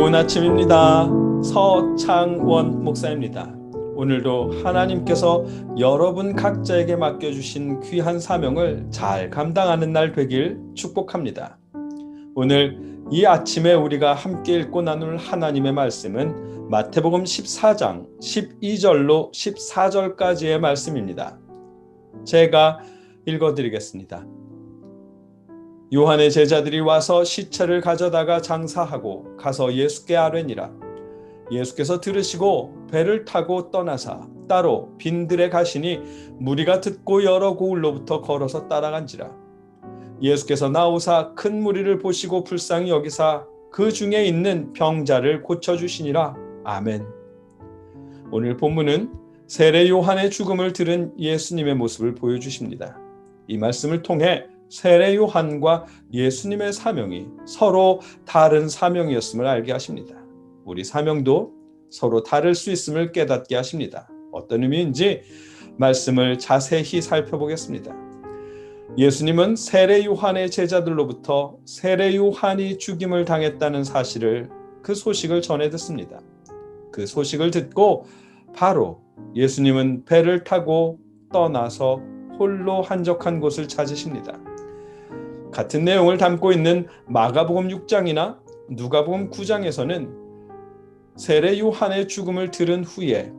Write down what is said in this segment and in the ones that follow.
좋은 아침입니다. 서창원 목사입니다. 오늘도 하나님께서 여러분 각자에게 맡겨주신 귀한 사명을 잘 감당하는 날 되길 축복합니다. 오늘 이 아침에 우리가 함께 읽고 나눌 하나님의 말씀은 마태복음 14장 12절로 14절까지의 말씀입니다. 제가 읽어드리겠습니다. 요한의 제자들이 와서 시체를 가져다가 장사하고 가서 예수께 아뢰니라. 예수께서 들으시고 배를 타고 떠나사 따로 빈들에 가시니 무리가 듣고 여러 고을로부터 걸어서 따라간지라. 예수께서 나오사 큰 무리를 보시고 불쌍히 여기사 그 중에 있는 병자를 고쳐주시니라. 아멘. 오늘 본문은 세례 요한의 죽음을 들은 예수님의 모습을 보여주십니다. 이 말씀을 통해 세례 요한과 예수님의 사명이 서로 다른 사명이었음을 알게 하십니다. 우리 사명도 서로 다를 수 있음을 깨닫게 하십니다. 어떤 의미인지 말씀을 자세히 살펴보겠습니다. 예수님은 세례 요한의 제자들로부터 세례 요한이 죽임을 당했다는 사실을 그 소식을 전해 듣습니다. 그 소식을 듣고 바로 예수님은 배를 타고 떠나서 홀로 한적한 곳을 찾으십니다. 같은 내용을 담고 있는 마가복음 6장이나 누가복음 9장에서는 세례 요한의 죽음을 들은 후에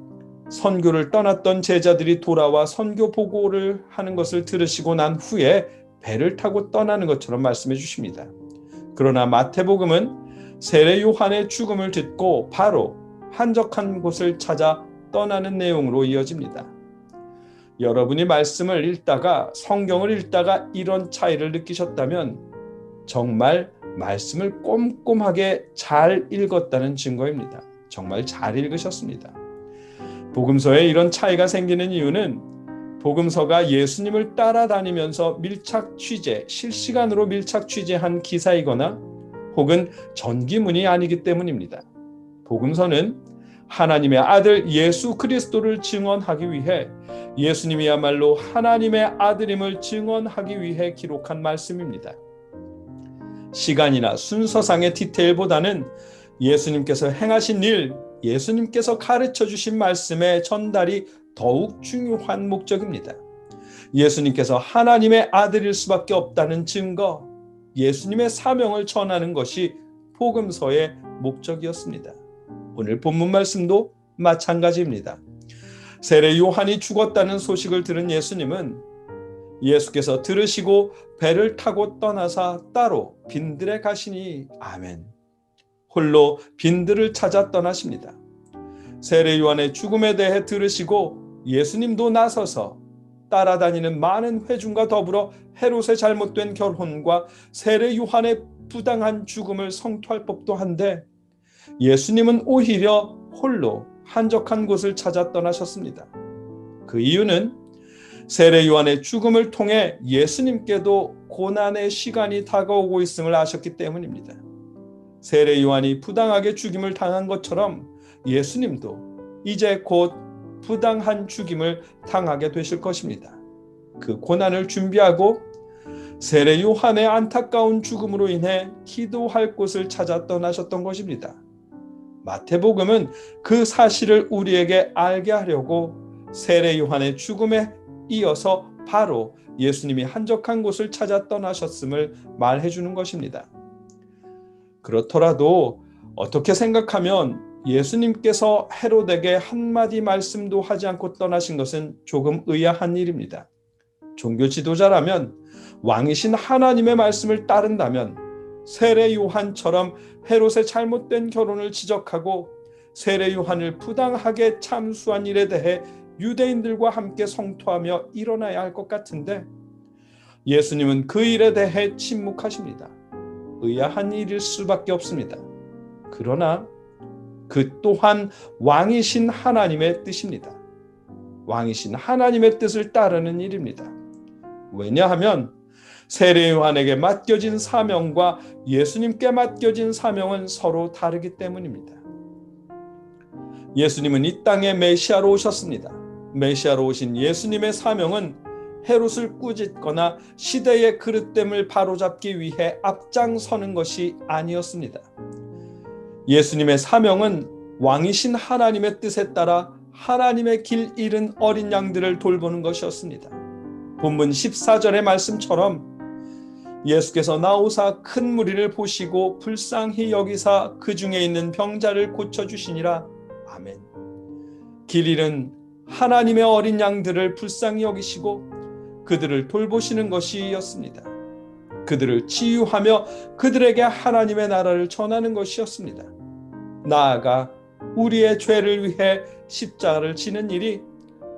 선교를 떠났던 제자들이 돌아와 선교 보고를 하는 것을 들으시고 난 후에 배를 타고 떠나는 것처럼 말씀해 주십니다. 그러나 마태복음은 세례 요한의 죽음을 듣고 바로 한적한 곳을 찾아 떠나는 내용으로 이어집니다. 여러분이 말씀을 읽다가 성경을 읽다가 이런 차이를 느끼셨다면 정말 말씀을 꼼꼼하게 잘 읽었다는 증거입니다. 정말 잘 읽으셨습니다. 복음서에 이런 차이가 생기는 이유는 복음서가 예수님을 따라다니면서 밀착 취재, 실시간으로 밀착 취재한 기사이거나 혹은 전기문이 아니기 때문입니다. 복음서는 하나님의 아들 예수 그리스도를 증언하기 위해 예수님이야말로 하나님의 아들임을 증언하기 위해 기록한 말씀입니다. 시간이나 순서상의 디테일보다는 예수님께서 행하신 일, 예수님께서 가르쳐 주신 말씀의 전달이 더욱 중요한 목적입니다. 예수님께서 하나님의 아들일 수밖에 없다는 증거, 예수님의 사명을 전하는 것이 복음서의 목적이었습니다. 오늘 본문 말씀도 마찬가지입니다. 세례 요한이 죽었다는 소식을 들은 예수님은 예수께서 들으시고 배를 타고 떠나사 따로 빈들에 가시니 아멘. 홀로 빈들을 찾아 떠나십니다. 세례 요한의 죽음에 대해 들으시고 예수님도 나서서 따라다니는 많은 회중과 더불어 헤롯의 잘못된 결혼과 세례 요한의 부당한 죽음을 성토할 법도 한데 예수님은 오히려 홀로 한적한 곳을 찾아 떠나셨습니다. 그 이유는 세례 요한의 죽음을 통해 예수님께도 고난의 시간이 다가오고 있음을 아셨기 때문입니다. 세례 요한이 부당하게 죽임을 당한 것처럼 예수님도 이제 곧 부당한 죽임을 당하게 되실 것입니다. 그 고난을 준비하고 세례 요한의 안타까운 죽음으로 인해 기도할 곳을 찾아 떠나셨던 것입니다. 마태복음은 그 사실을 우리에게 알게 하려고 세례 요한의 죽음에 이어서 바로 예수님이 한적한 곳을 찾아 떠나셨음을 말해 주는 것입니다. 그렇더라도 어떻게 생각하면 예수님께서 헤롯에게 한마디 말씀도 하지 않고 떠나신 것은 조금 의아한 일입니다. 종교 지도자라면 왕이신 하나님의 말씀을 따른다면 세례 요한처럼 헤롯의 잘못된 결혼을 지적하고 세례 요한을 부당하게 참수한 일에 대해 유대인들과 함께 성토하며 일어나야 할 것 같은데 예수님은 그 일에 대해 침묵하십니다. 의아한 일일 수밖에 없습니다. 그러나 그 또한 왕이신 하나님의 뜻입니다. 왕이신 하나님의 뜻을 따르는 일입니다. 왜냐하면 세례 요한에게 맡겨진 사명과 예수님께 맡겨진 사명은 서로 다르기 때문입니다. 예수님은 이 땅에 메시아로 오셨습니다. 메시아로 오신 예수님의 사명은 헤롯을 꾸짖거나 시대의 그릇됨을 바로잡기 위해 앞장서는 것이 아니었습니다. 예수님의 사명은 왕이신 하나님의 뜻에 따라 하나님의 길 잃은 어린 양들을 돌보는 것이었습니다. 본문 14절의 말씀처럼 예수께서 나오사 큰 무리를 보시고 불쌍히 여기사 그 중에 있는 병자를 고쳐주시니라. 아멘. 길 잃은 하나님의 어린 양들을 불쌍히 여기시고 그들을 돌보시는 것이었습니다. 그들을 치유하며 그들에게 하나님의 나라를 전하는 것이었습니다. 나아가 우리의 죄를 위해 십자가를 지는 일이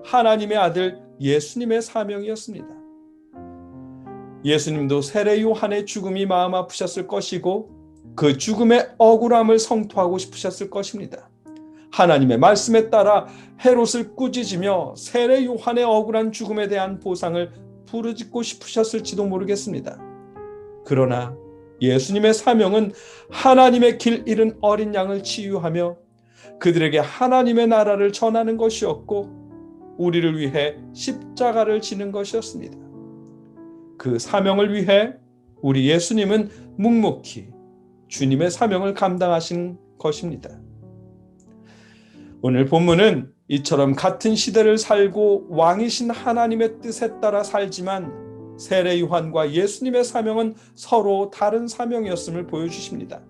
하나님의 아들 예수님의 사명이었습니다. 예수님도 세례 요한의 죽음이 마음 아프셨을 것이고 그 죽음의 억울함을 성토하고 싶으셨을 것입니다. 하나님의 말씀에 따라 헤롯을 꾸짖으며 세례 요한의 억울한 죽음에 대한 보상을 부르짖고 싶으셨을지도 모르겠습니다. 그러나 예수님의 사명은 하나님의 길 잃은 어린 양을 치유하며 그들에게 하나님의 나라를 전하는 것이었고 우리를 위해 십자가를 지는 것이었습니다. 그 사명을 위해 우리 예수님은 묵묵히 주님의 사명을 감당하신 것입니다. 오늘 본문은 이처럼 같은 시대를 살고 왕이신 하나님의 뜻에 따라 살지만 세례 요한과 예수님의 사명은 서로 다른 사명이었음을 보여주십니다.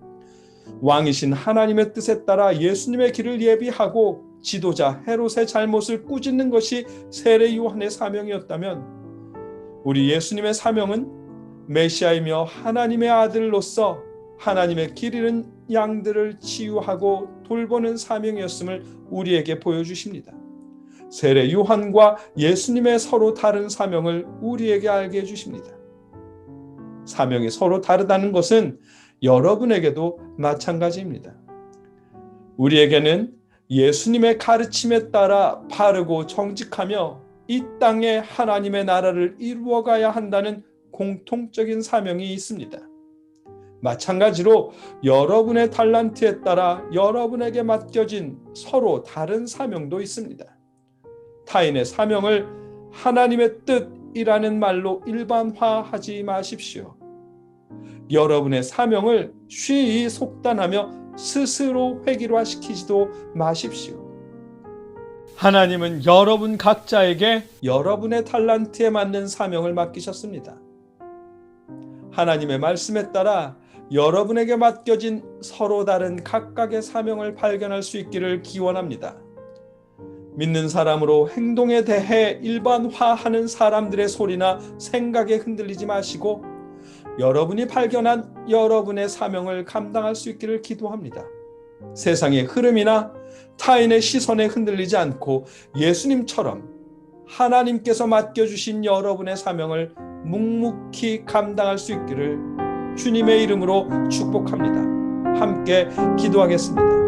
왕이신 하나님의 뜻에 따라 예수님의 길을 예비하고 지도자 헤롯의 잘못을 꾸짖는 것이 세례 요한의 사명이었다면 우리 예수님의 사명은 메시아이며 하나님의 아들로서 하나님의 길 잃은 양들을 치유하고 돌보는 사명이었음을 우리에게 보여주십니다. 세례 요한과 예수님의 서로 다른 사명을 우리에게 알게 해주십니다. 사명이 서로 다르다는 것은 여러분에게도 마찬가지입니다. 우리에게는 예수님의 가르침에 따라 바르고 정직하며 이 땅에 하나님의 나라를 이루어가야 한다는 공통적인 사명이 있습니다. 마찬가지로 여러분의 달란트에 따라 여러분에게 맡겨진 서로 다른 사명도 있습니다. 타인의 사명을 하나님의 뜻이라는 말로 일반화하지 마십시오. 여러분의 사명을 쉬이 속단하며 스스로 획일화시키지도 마십시오. 하나님은 여러분 각자에게 여러분의 달란트에 맞는 사명을 맡기셨습니다. 하나님의 말씀에 따라 여러분에게 맡겨진 서로 다른 각각의 사명을 발견할 수 있기를 기원합니다. 믿는 사람으로 행동에 대해 일반화하는 사람들의 소리나 생각에 흔들리지 마시고 여러분이 발견한 여러분의 사명을 감당할 수 있기를 기도합니다. 세상의 흐름이나 타인의 시선에 흔들리지 않고 예수님처럼 하나님께서 맡겨주신 여러분의 사명을 묵묵히 감당할 수 있기를 주님의 이름으로 축복합니다. 함께 기도하겠습니다.